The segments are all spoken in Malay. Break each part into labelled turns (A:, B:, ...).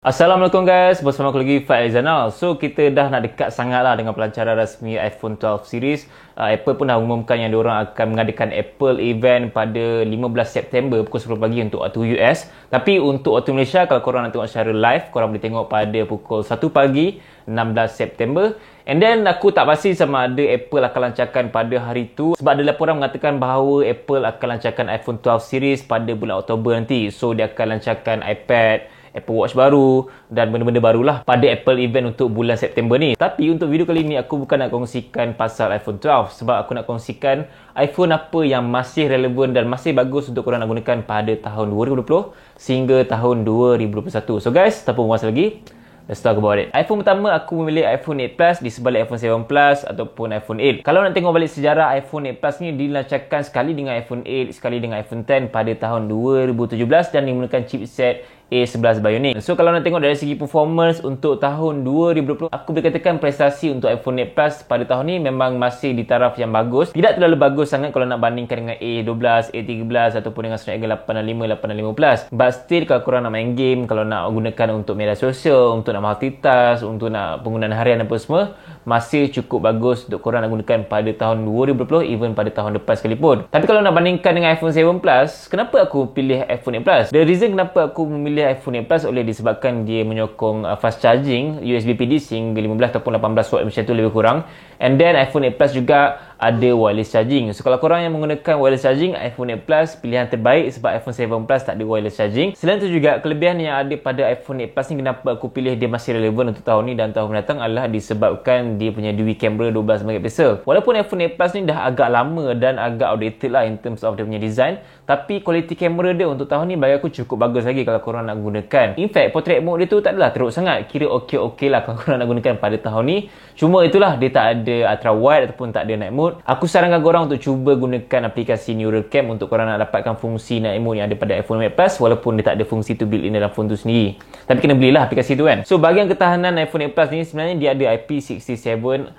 A: Assalamualaikum guys, bersama aku lagi Faiz Zainal. So kita dah nak dekat sangat lah dengan pelancaran rasmi iPhone 12 series. Apple pun dah umumkan yang diorang akan mengadakan Apple event pada 15 September pukul 10 pagi untuk waktu US. Tapi untuk waktu Malaysia, kalau korang nak tengok secara live, korang boleh tengok pada pukul 1 pagi 16 September. And then aku tak pasti sama ada Apple akan lancarkan pada hari tu, sebab ada laporan mengatakan bahawa Apple akan lancarkan iPhone 12 series pada bulan Oktober nanti. So dia akan lancarkan iPad, Apple Watch baru dan benda-benda barulah pada Apple event untuk bulan September ni. Tapi untuk video kali ni aku bukan nak kongsikan pasal iPhone 12, sebab aku nak kongsikan iPhone apa yang masih relevan dan masih bagus untuk korang nak gunakan pada tahun 2020 sehingga tahun 2021. So guys, tanpa buang masa lagi, let's talk about it. iPhone pertama aku memilih iPhone 8 Plus di sebalik iPhone 7 Plus ataupun iPhone 8. Kalau nak tengok balik sejarah, iPhone 8 Plus ni dilancarkan sekali dengan iPhone 8, sekali dengan iPhone 10 pada tahun 2017 dan menggunakan chipset A11 Bionic. So kalau nak tengok dari segi performance untuk tahun 2020, aku boleh katakan prestasi untuk iPhone 8 Plus pada tahun ni memang masih di taraf yang bagus. Tidak terlalu bagus sangat kalau nak bandingkan dengan A12, A13 ataupun dengan Snapdragon 865, 865 Plus. But still kalau korang nak main game, kalau nak gunakan untuk media sosial, untuk nak multitask, untuk nak penggunaan harian apa semua, masih cukup bagus untuk korang nak gunakan pada tahun 2020, even pada tahun depan sekalipun. Tapi kalau nak bandingkan dengan iPhone 7 Plus, kenapa aku pilih iPhone 8 Plus? The reason kenapa aku memilih iPhone 8 Plus oleh disebabkan dia menyokong fast charging USB PD sehingga 15 ataupun 18 watt macam tu lebih kurang. And then iPhone 8 Plus juga ada wireless charging. So kalau korang yang menggunakan wireless charging, iPhone 8 Plus pilihan terbaik sebab iPhone 7 Plus tak ada wireless charging. Selain itu juga kelebihan yang ada pada iPhone 8 Plus ni, kenapa aku pilih dia masih relevan untuk tahun ni dan tahun mendatang adalah disebabkan dia punya dual kamera 12 megapixel. Walaupun iPhone 8 Plus ni dah agak lama dan agak outdated lah in terms of dia punya design, tapi quality kamera dia untuk tahun ni bagi aku cukup bagus lagi kalau korang nak gunakan. In fact, portrait mode dia tu tak adalah teruk sangat. Kira okey-okey lah kalau korang nak gunakan pada tahun ni. Cuma itulah, dia tak ada ultra wide ataupun tak ada night mode. Aku sarankan korang untuk cuba gunakan aplikasi Neural Cam untuk korang nak dapatkan fungsi night mode yang ada pada iPhone 8 Plus, walaupun dia tak ada fungsi tu built-in dalam phone tu sendiri. Tapi kena belilah aplikasi tu kan. So bahagian ketahanan iPhone 8 Plus ni sebenarnya dia ada IP67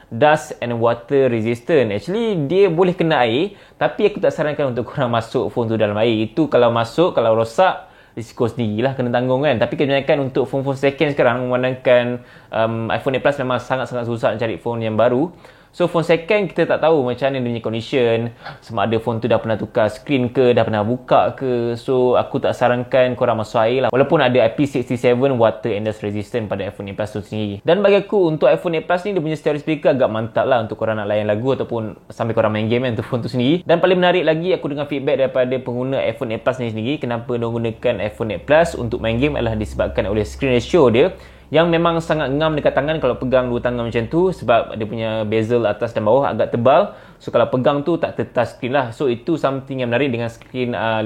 A: dust and water resistant. Actually dia boleh kena air, tapi aku tak sarankan untuk korang masuk phone tu dalam air. Itu kalau masuk, kalau rosak, risiko sendirilah kena tanggung kan. Tapi kebanyakan untuk phone-phone second sekarang, memandangkan iPhone 8 Plus memang sangat-sangat susah nak cari phone yang baru. So phone second kita tak tahu macam mana dia punya condition, sama ada phone tu dah pernah tukar screen ke, dah pernah buka ke. So aku tak sarankan korang masuk air lah, walaupun ada IP67 water and dust resistant pada iPhone 8 Plus tu sendiri. Dan bagi aku untuk iPhone 8 Plus ni, dia punya stereo speaker agak mantap lah untuk korang nak layan lagu ataupun sampai korang main game kan untuk phone tu sendiri. Dan paling menarik lagi, aku dengar feedback daripada pengguna iPhone 8 Plus ni sendiri, kenapa dia gunakan iPhone 8 Plus untuk main game adalah disebabkan oleh screen ratio dia yang memang sangat ngam dekat tangan kalau pegang dua tangan macam tu, sebab dia punya bezel atas dan bawah agak tebal. So kalau pegang tu tak tertouch screen lah. So itu something yang menarik dengan screen 5.5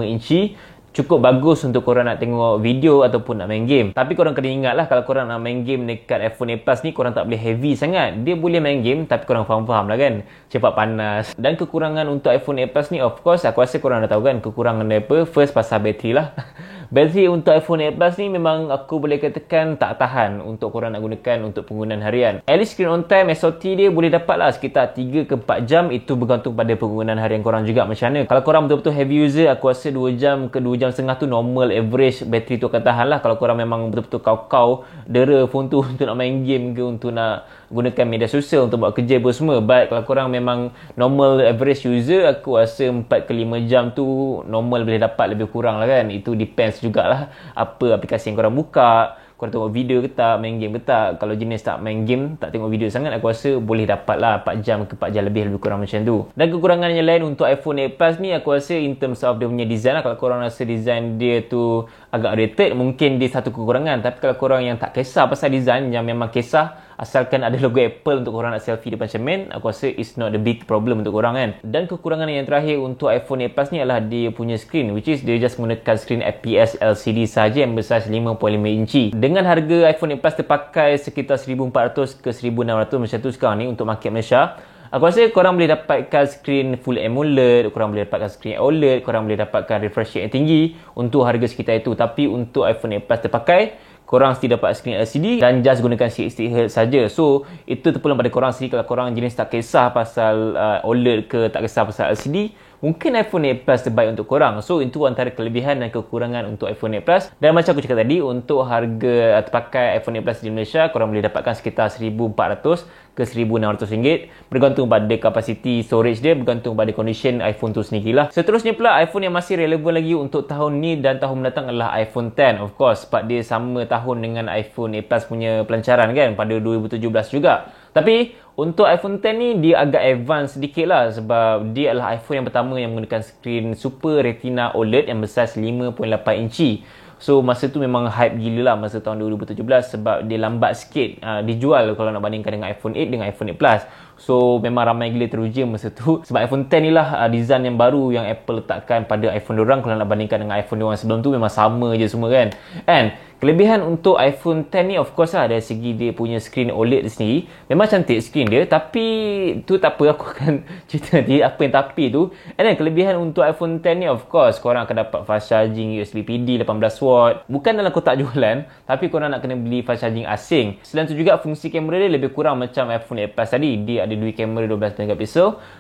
A: inci. Cukup bagus untuk korang nak tengok video ataupun nak main game. Tapi korang kena ingat lah, kalau korang nak main game dekat iPhone 8 Plus ni, korang tak boleh heavy sangat. Dia boleh main game tapi korang faham-faham lah kan, cepat panas. Dan kekurangan untuk iPhone 8 Plus ni, of course aku rasa korang dah tahu kan kekurangan dia apa. First, pasal bateri lah. Bateri untuk iPhone 8 Plus ni memang aku boleh katakan tak tahan untuk korang nak gunakan untuk penggunaan harian. At least screen on time SOT dia boleh dapat lah sekitar 3 ke 4 jam. Itu bergantung pada penggunaan harian korang juga macam mana. Kalau korang betul-betul heavy user, aku rasa 2 jam ke 2 jam setengah tu normal average bateri tu akan tahan lah. Kalau korang memang betul-betul kau-kau dera phone tu untuk nak main game ke, untuk nak gunakan media sosial, untuk buat kerja apa semua. But kalau korang memang normal average user, aku rasa 4 ke 5 jam tu normal boleh dapat, lebih kurang lah kan. Itu depends jugalah apa aplikasi yang korang buka, korang tengok video ke tak, main game ke tak. Kalau jenis tak main game, tak tengok video sangat, aku rasa boleh dapat lah 4 jam ke 4 jam lebih kurang macam tu. Dan kekurangan yang lain untuk iPhone 8 Plus ni, aku rasa in terms of dia punya design lah. Kalau korang rasa design dia tu agak rated, mungkin dia satu kekurangan. Tapi kalau korang yang tak kisah pasal design, yang memang kisah asalkan ada logo Apple untuk korang nak selfie depan cermin, aku rasa it's not the big problem untuk korang kan. Dan kekurangan yang terakhir untuk iPhone 8 Plus ni adalah dia punya screen, which is dia just menggunakan screen IPS LCD saja yang bersaiz 5.5 inci. Dengan harga iPhone 8 Plus terpakai sekitar 1400 ke 1600 macam tu sekarang ni untuk market Malaysia, aku rasa korang boleh dapatkan screen Full AMOLED, korang boleh dapatkan screen OLED, korang boleh dapatkan refresh rate yang tinggi untuk harga sekitar itu. Tapi untuk iPhone 8 Plus terpakai, korang mesti dapat screen LCD dan just gunakan 60Hz saja. So itu terpulang pada korang sendiri. Kalau korang jenis tak kisah pasal OLED ke tak kisah pasal LCD, mungkin iPhone 8 Plus terbaik untuk korang. So itu antara kelebihan dan kekurangan untuk iPhone 8 Plus. Dan macam aku cakap tadi, untuk harga terpakai iPhone 8 Plus di Malaysia, korang boleh dapatkan sekitar RM1,400 ke RM1,600, bergantung pada kapasiti storage dia, bergantung pada condition iPhone tu sendiri lah. Seterusnya pula, iPhone yang masih relevan lagi untuk tahun ni dan tahun mendatang adalah iPhone X, of course, sebab dia sama tahun dengan iPhone 8 Plus punya pelancaran kan, pada 2017 juga. Tapi untuk iPhone X ni dia agak advance sedikit lah, sebab dia adalah iPhone yang pertama yang menggunakan skrin Super Retina OLED yang bersaiz 5.8 inci. So masa tu memang hype gila lah masa tahun 2017, sebab dia lambat sikit dijual kalau nak bandingkan dengan iPhone 8 dengan iPhone 8 Plus. So memang ramai gila teruja masa tu, sebab iPhone X ni lah design yang baru yang Apple letakkan pada iPhone diorang. Kalau nak bandingkan dengan iPhone diorang sebelum tu, memang sama je semua kan. And kelebihan untuk iPhone X ni of course lah, dari segi dia punya screen OLED sendiri, memang cantik screen dia. Tapi tu tak apa, aku akan cerita nanti apa yang tapi tu. And then kelebihan untuk iPhone X ni of course, korang akan dapat fast charging USB PD 18W. Bukan dalam kotak jualan, tapi korang nak kena beli fast charging asing. Selain tu juga, fungsi kamera dia lebih kurang macam iPhone 8 Plus tadi. Dia ada dua kamera 12MP,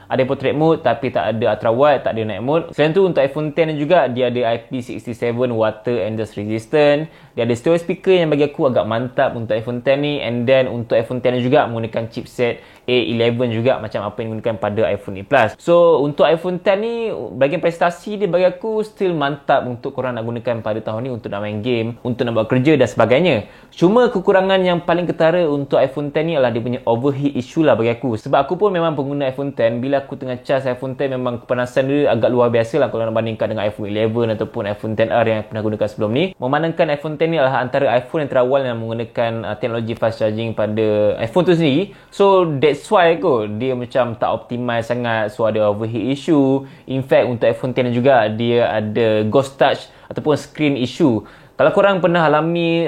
A: ada portrait mode tapi tak ada ultra wide, tak ada night mode. Selain tu untuk iPhone X ni juga, dia ada IP67 water and dust resistant. Dia ada stereo speaker yang bagi aku agak mantap untuk iPhone X ni. And then untuk iPhone X ni juga menggunakan chipset A11 juga, macam apa yang digunakan pada iPhone 8 Plus. So untuk iPhone X ni, bahagian prestasi dia bagi aku still mantap untuk korang nak gunakan pada tahun ni untuk nak main game, untuk nak buat kerja dan sebagainya. Cuma kekurangan yang paling ketara untuk iPhone X ni adalah dia punya overheat issue lah bagi aku. Sebab aku pun memang pengguna iPhone X. Bila aku tengah charge iPhone X, memang kepanasan dia agak luar biasa lah kalau nak bandingkan dengan iPhone 11 ataupun iPhone XR yang pernah gunakan sebelum ni. Memandangkan iPhone X ni adalah antara iPhone yang terawal yang menggunakan teknologi fast charging pada iPhone tu sendiri. So that's why kot dia macam tak optimize sangat. So ada overheat issue. In fact untuk iPhone X ni juga dia ada ghost touch ataupun screen issue. Kalau korang pernah alami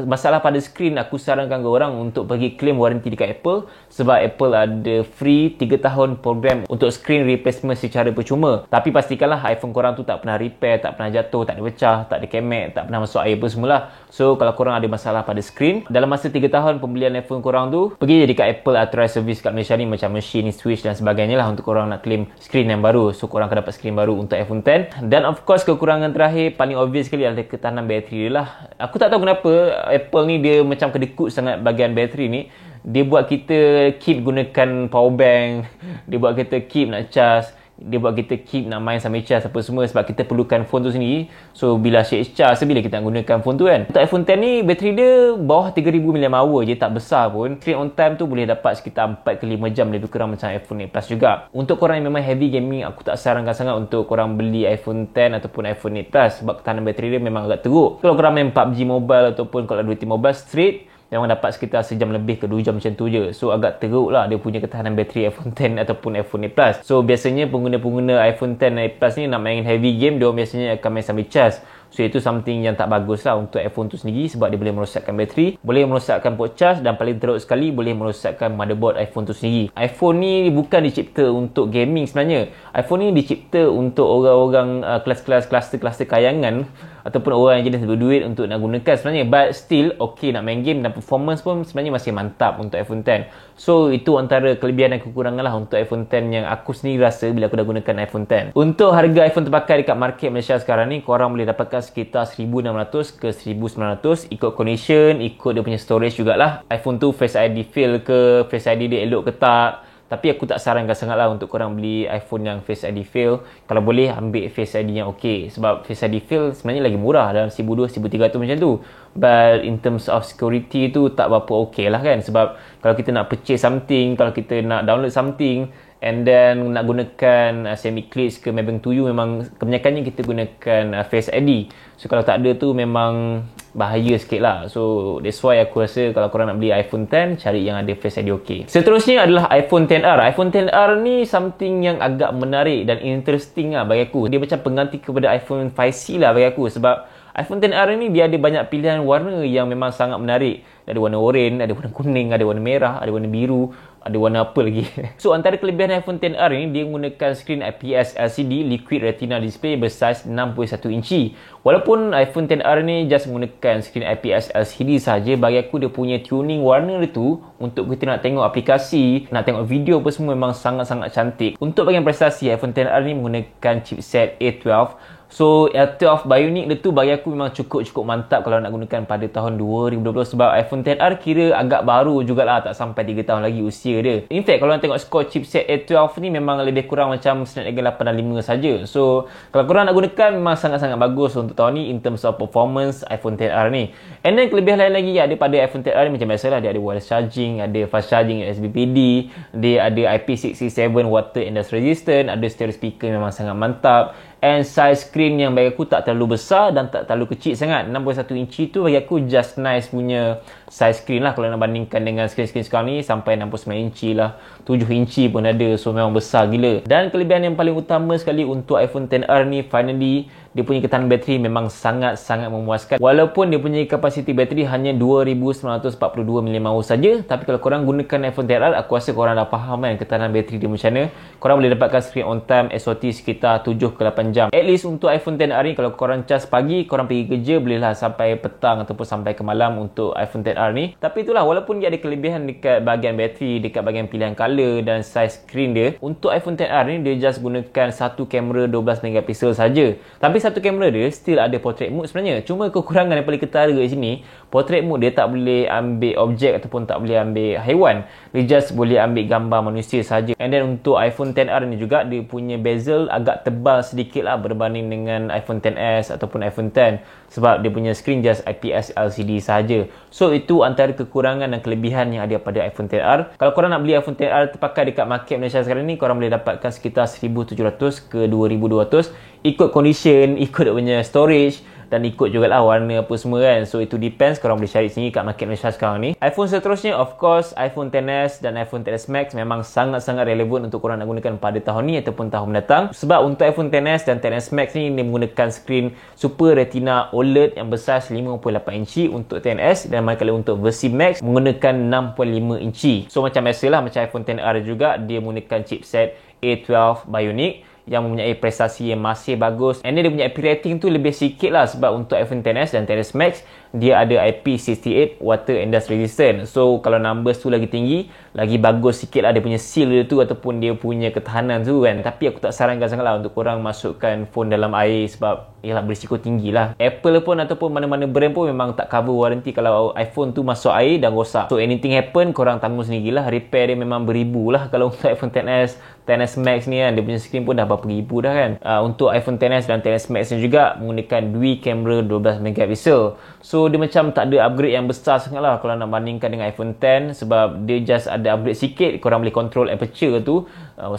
A: masalah pada skrin, aku sarankan korang untuk pergi claim warranty dekat Apple, sebab Apple ada free 3 tahun program untuk screen replacement secara percuma. Tapi pastikanlah iPhone korang tu tak pernah repair, tak pernah jatuh, tak ada pecah, tak ada kemek, tak pernah masuk air apa semualah. So kalau korang ada masalah pada skrin, dalam masa 3 tahun pembelian iPhone korang tu, pergi je dekat Apple Authorized Service kat Malaysia ni, macam machine, switch dan sebagainya lah, untuk korang nak claim skrin yang baru. So korang akan dapat skrin baru untuk iPhone X. Dan of course kekurangan terakhir paling obvious sekali adalah ketahanan bateri dia lah. Aku tak tahu kenapa Apple ni dia macam kedekut sangat bahagian bateri ni. Dia buat kita keep gunakan power bank, dia buat kita keep nak charge, dia buat kita keep nak main sambil charge apa semua, sebab kita perlukan phone tu sendiri. So bila asyik charge, bila kita nak gunakan phone tu kan. Untuk iPhone X ni, bateri dia bawah 3000 mAh je, tak besar pun. Screen on time tu boleh dapat sekitar 4 ke 5 jam, lebih kurang macam iPhone 8 Plus juga. Untuk korang yang memang heavy gaming, aku tak sarankan sangat untuk korang beli iPhone X ataupun iPhone 8 Plus, sebab ketahanan bateri dia memang agak teruk. Kalau korang main PUBG Mobile ataupun Call of Duty Mobile straight, memang dapat sekitar sejam lebih ke 2 jam macam tu je. So agak teruk lah dia punya ketahanan bateri iPhone X ataupun iPhone 8 Plus. So biasanya pengguna-pengguna iPhone X dan 8 Plus ni nak main heavy game, dia biasanya akan main sambil charge. So itu something yang tak bagus lah untuk iPhone tu sendiri, sebab dia boleh merosakkan bateri, boleh merosakkan port charge, dan paling teruk sekali boleh merosakkan motherboard iPhone tu sendiri. iPhone ni bukan dicipta untuk gaming sebenarnya. iPhone ni dicipta untuk orang-orang kelas-kelas, kluster-kluster kayangan ataupun orang yang jenis berduit untuk nak gunakan sebenarnya. But still okay nak main game, dan performance pun sebenarnya masih mantap untuk iPhone X. So itu antara kelebihan dan kekurangan lah untuk iPhone X yang aku sendiri rasa bila aku dah gunakan iPhone X. Untuk harga iPhone terpakai dekat market Malaysia sekarang ni, korang boleh dapatkan sekitar 1600 ke 1900 ikut condition, ikut dia punya storage jugalah. iPhone tu Face ID fail ke, Face ID dia elok ke tak. Tapi aku tak sarankan sangat lah untuk korang beli iPhone yang Face ID fail. Kalau boleh ambil Face ID yang ok, sebab Face ID fail sebenarnya lagi murah, dalam 1200-1300 macam tu. But in terms of security tu tak berapa ok lah kan. Sebab kalau kita nak purchase something, kalau kita nak download something and then nak gunakan semi-clicks ke Maybank to You, memang kebanyakannya kita gunakan Face ID. So kalau tak ada tu memang bahaya sikit lah. So that's why aku rasa kalau korang nak beli iPhone X, cari yang ada Face ID ok. Seterusnya adalah iPhone XR. iPhone XR ni something yang agak menarik dan interesting lah bagi aku. Dia macam pengganti kepada iPhone 5C lah bagi aku. Sebab iPhone XR ni dia ada banyak pilihan warna yang memang sangat menarik. Ada warna oranye, ada warna kuning, ada warna merah, ada warna biru, ada warna apa lagi. So antara kelebihan iPhone XR ni, dia menggunakan skrin IPS LCD Liquid Retina Display bersaiz 61 inci. Walaupun iPhone XR ni just menggunakan skrin IPS LCD saja, bagi aku dia punya tuning warna dia tu untuk kita nak tengok aplikasi, nak tengok video apa semua memang sangat-sangat cantik. Untuk bahagian prestasi, iPhone XR ni menggunakan chipset A12. So A12 Bionic dia tu bagi aku memang cukup mantap kalau nak gunakan pada tahun 2020, sebab iPhone XR kira agak baru jugalah, tak sampai 3 tahun lagi usia dia. In fact kalau nak tengok skor chipset A12 ni memang lebih kurang macam Snapdragon 865 saja. So kalau korang nak gunakan memang sangat-sangat bagus untuk tahun ni in terms of performance iPhone XR ni. And then kelebihan lain lagi ada pada iPhone XR ni macam biasalah, dia ada wireless charging, ada fast charging USB PD, dia ada IP67 water and dust resistant, ada stereo speaker memang sangat mantap. And size screen yang bagi aku tak terlalu besar dan tak terlalu kecil sangat. 61 inci tu bagi aku just nice punya size screen lah kalau nak bandingkan dengan screen-screen sekarang ni sampai 69 inci lah. 7 inci pun ada, so memang besar gila. Dan kelebihan yang paling utama sekali untuk iPhone XR ni, finally dia punya ketahanan bateri memang sangat-sangat memuaskan. Walaupun dia punya kapasiti bateri hanya 2942 mAh saja, tapi kalau korang gunakan iPhone XR, aku rasa korang dah faham kan ketahanan bateri dia macam mana. Korang boleh dapatkan screen on time SOT sekitar 7 ke 8 jam. At least untuk iPhone XR ni, kalau korang cas pagi, korang pergi kerja, bolehlah sampai petang ataupun sampai ke malam untuk iPhone XR ni. Tapi itulah, walaupun dia ada kelebihan dekat bahagian bateri, dekat bahagian pilihan color dan size screen dia, untuk iPhone XR ni dia just gunakan satu kamera 12 megapiksel saja. Tapi satu kamera dia still ada portrait mode sebenarnya. Cuma kekurangan yang paling ketara kat sini, portrait mode dia tak boleh ambil objek ataupun tak boleh ambil haiwan. Dia just boleh ambil gambar manusia saja. And then untuk iPhone XR ni juga, dia punya bezel agak tebal sedikit lah berbanding dengan iPhone XS ataupun iPhone X, sebab dia punya screen just IPS LCD saja. So itu antara kekurangan dan kelebihan yang ada pada iPhone XR. Kalau korang nak beli iPhone XR terpakai dekat market Malaysia sekarang ni, korang boleh dapatkan sekitar 1,700 ke 2,200 ikut condition, ikut dia punya storage dan ikut juga lah warna apa semua kan. So itu depends, korang boleh cari sini kat market Malaysia sekarang ni. iPhone seterusnya, of course, iPhone XS dan iPhone XS Max memang sangat-sangat relevan untuk korang nak gunakan pada tahun ni ataupun tahun mendatang. Sebab untuk iPhone XS dan XS Max ni, dia menggunakan screen Super Retina OLED yang besar 5.8 inci untuk XS, dan manakala untuk versi Max menggunakan 6.5 inci. So macam biasalah, macam iPhone XR juga, dia menggunakan chipset A12 Bionic yang mempunyai prestasi yang masih bagus. And dia punya IP rating tu lebih sikit lah, sebab untuk iPhone XS dan XS Max dia ada IP68 water and dust resistant. So kalau numbers tu lagi tinggi, lagi bagus sikit lah dia punya seal dia tu ataupun dia punya ketahanan tu kan. Tapi aku tak sarankan sangat lah untuk korang masukkan phone dalam air, sebab ialah berisiko tinggi lah. Apple pun ataupun mana-mana brand pun memang tak cover warranty kalau iPhone tu masuk air dan rosak. So anything happen, korang tanggung sendirilah. Repair dia memang beribu lah kalau untuk iPhone XS, XS Max ni kan. Dia punya screen pun dah berapa ribu dah kan. Untuk iPhone XS dan XS Max ni juga menggunakan dual kamera 12 megapiksel. So dia macam tak ada upgrade yang besar sangat lah kalau nak bandingkan dengan iPhone X, sebab dia just ada upgrade sikit. Korang boleh control aperture tu,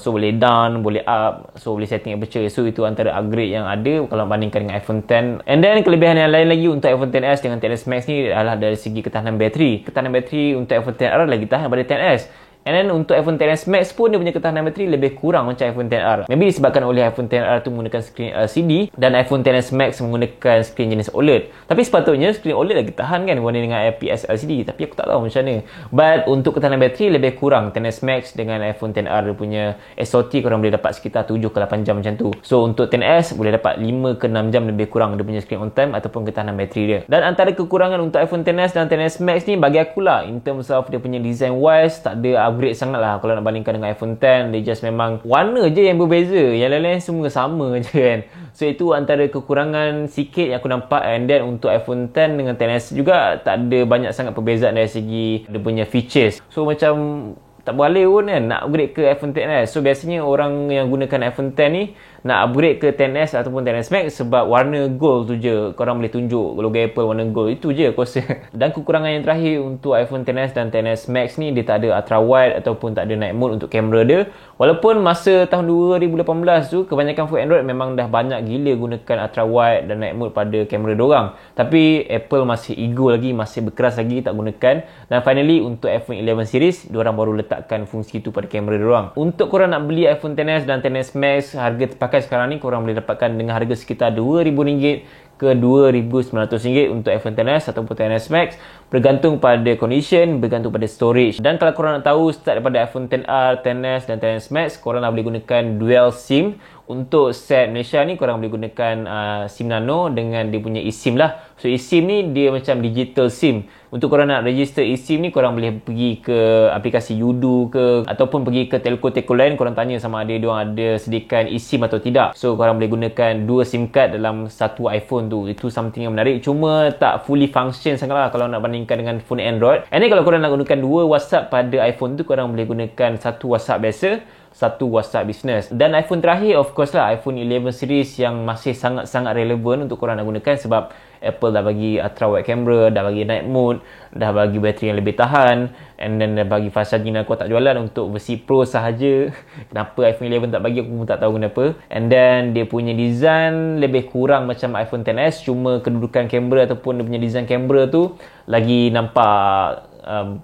A: so boleh down, boleh up, so boleh setting aperture. So itu antara upgrade yang ada kalau bandingkan dengan iPhone X. And then kelebihan yang lain lagi untuk iPhone XS dengan XS Max ni adalah dari segi ketahanan bateri. Ketahanan bateri untuk iPhone XR lagi tahan daripada XS. And then untuk iPhone XS Max pun dia punya ketahanan bateri lebih kurang macam iPhone XR. Maybe disebabkan oleh iPhone XR tu menggunakan screen LCD dan iPhone XS Max menggunakan screen jenis OLED. Tapi sepatutnya screen OLED lagi tahan kan berbanding dengan IPS LCD. Tapi aku tak tahu macam mana. But untuk ketahanan bateri lebih kurang XS Max dengan iPhone XR dia punya SOT korang boleh dapat sekitar 7 ke 8 jam macam tu. So untuk XS boleh dapat 5 ke 6 jam lebih kurang dia punya screen on time ataupun ketahanan bateri dia. Dan antara kekurangan untuk iPhone XS dan XS Max ni bagi akulah, in terms of dia punya design wise, tak ada upgrade sangat lah kalau nak bandingkan dengan iPhone X. Dia just memang warna je yang berbeza, yang lain-lain semua sama je kan. So itu antara kekurangan sikit yang aku nampak. And then untuk iPhone X dengan XS juga tak ada banyak sangat perbezaan dari segi dia punya features. So macam tak boleh pun kan nak upgrade ke iPhone XS. So biasanya orang yang gunakan iPhone X ni nak upgrade ke XS ataupun XS Max sebab warna gold tu je. Korang boleh tunjuk logo Apple warna gold, itu je aku rasa. Dan kekurangan yang terakhir untuk iPhone XS dan XS Max ni, dia tak ada ultra wide ataupun tak ada night mode untuk kamera dia. Walaupun masa tahun 2018 tu kebanyakan phone Android memang dah banyak gila gunakan ultra wide dan night mode pada kamera diorang. Tapi Apple masih ego lagi, masih berkeras lagi tak gunakan. Dan finally untuk iPhone 11 series, diorang baru letakkan fungsi tu pada kamera diorang. Untuk korang nak beli iPhone XS dan XS Max, harga terpakai sekarang ni korang boleh dapatkan dengan harga sekitar RM2,000 ke RM2,900 untuk iPhone XS ataupun XS Max, bergantung pada condition, bergantung pada storage. Dan kalau korang nak tahu, start daripada iPhone XR, XS dan XS Max, korang dah boleh gunakan dual SIM. Untuk set Malaysia ni korang boleh gunakan SIM Nano dengan dia punya eSIM lah. So eSIM ni dia macam digital SIM. Untuk korang nak register eSIM ni, korang boleh pergi ke aplikasi Yudu ke ataupun pergi ke telco-telco lain, korang tanya sama ada diorang ada sediakan eSIM atau tidak. So korang boleh gunakan dua SIM card dalam satu iPhone tu. Itu something yang menarik, cuma tak fully function sangat lah kalau nak bandingkan dengan phone Android. And then kalau korang nak gunakan dua WhatsApp pada iPhone tu, korang boleh gunakan satu WhatsApp biasa, satu WhatsApp business. Dan iPhone terakhir of course lah, iPhone 11 series yang masih sangat-sangat relevan untuk korang nak gunakan, sebab Apple dah bagi ultra wide camera, dah bagi night mode, dah bagi bateri yang lebih tahan, and then dah bagi fast charging. Aku tak jualan untuk versi Pro sahaja. Kenapa iPhone 11 tak bagi, aku pun tak tahu kenapa. And then dia punya design lebih kurang macam iPhone XS, cuma kedudukan kamera ataupun dia punya design kamera tu lagi nampak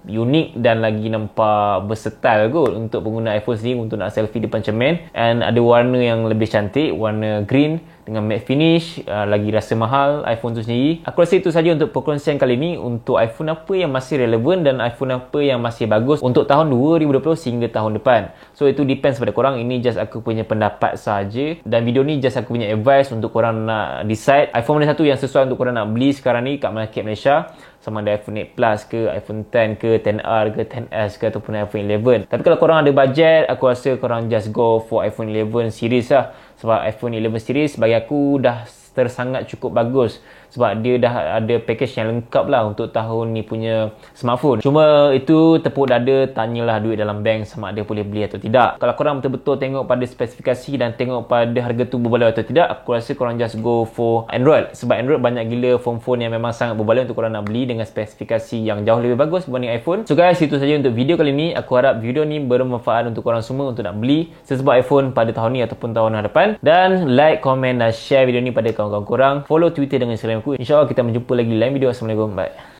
A: unik dan lagi nampak versatile kot untuk pengguna iPhone sendiri untuk nak selfie depan cermin. And ada warna yang lebih cantik, warna green dengan matte finish, lagi rasa mahal iPhone tu sendiri. Aku rasa itu saja untuk perkongsian kali ni untuk iPhone apa yang masih relevan dan iPhone apa yang masih bagus untuk tahun 2020 hingga tahun depan. So itu depends pada korang. Ini just aku punya pendapat saja, dan video ni just aku punya advice untuk korang nak decide iPhone mana satu yang sesuai untuk korang nak beli sekarang ni kat market Malaysia, sama ada iPhone 8 Plus ke, iPhone 10 ke, 10R ke, 10S ke ataupun iPhone 11. Tapi kalau korang ada budget, aku rasa korang just go for iPhone 11 series lah. Sebab iPhone 11 series bagi aku dah tersangat cukup bagus, sebab dia dah ada package yang lengkap lah untuk tahun ni punya smartphone. Cuma itu tepuk dada, tanyalah duit dalam bank sama ada boleh beli atau tidak. Kalau korang betul-betul tengok pada spesifikasi dan tengok pada harga tu berbaloi atau tidak, aku rasa korang just go for Android. Sebab Android banyak gila phone-phone yang memang sangat berbaloi untuk korang nak beli dengan spesifikasi yang jauh lebih bagus berbanding iPhone. So guys, itu saja untuk video kali ni. Aku harap video ni bermanfaat untuk korang semua untuk nak beli sesebuah iPhone pada tahun ni ataupun tahun hadapan. Dan like, komen dan share video ni pada kawan-kawan korang. Follow Twitter dengan Instagram aku. InsyaAllah kita berjumpa lagi lain video. Assalamualaikum. Bye.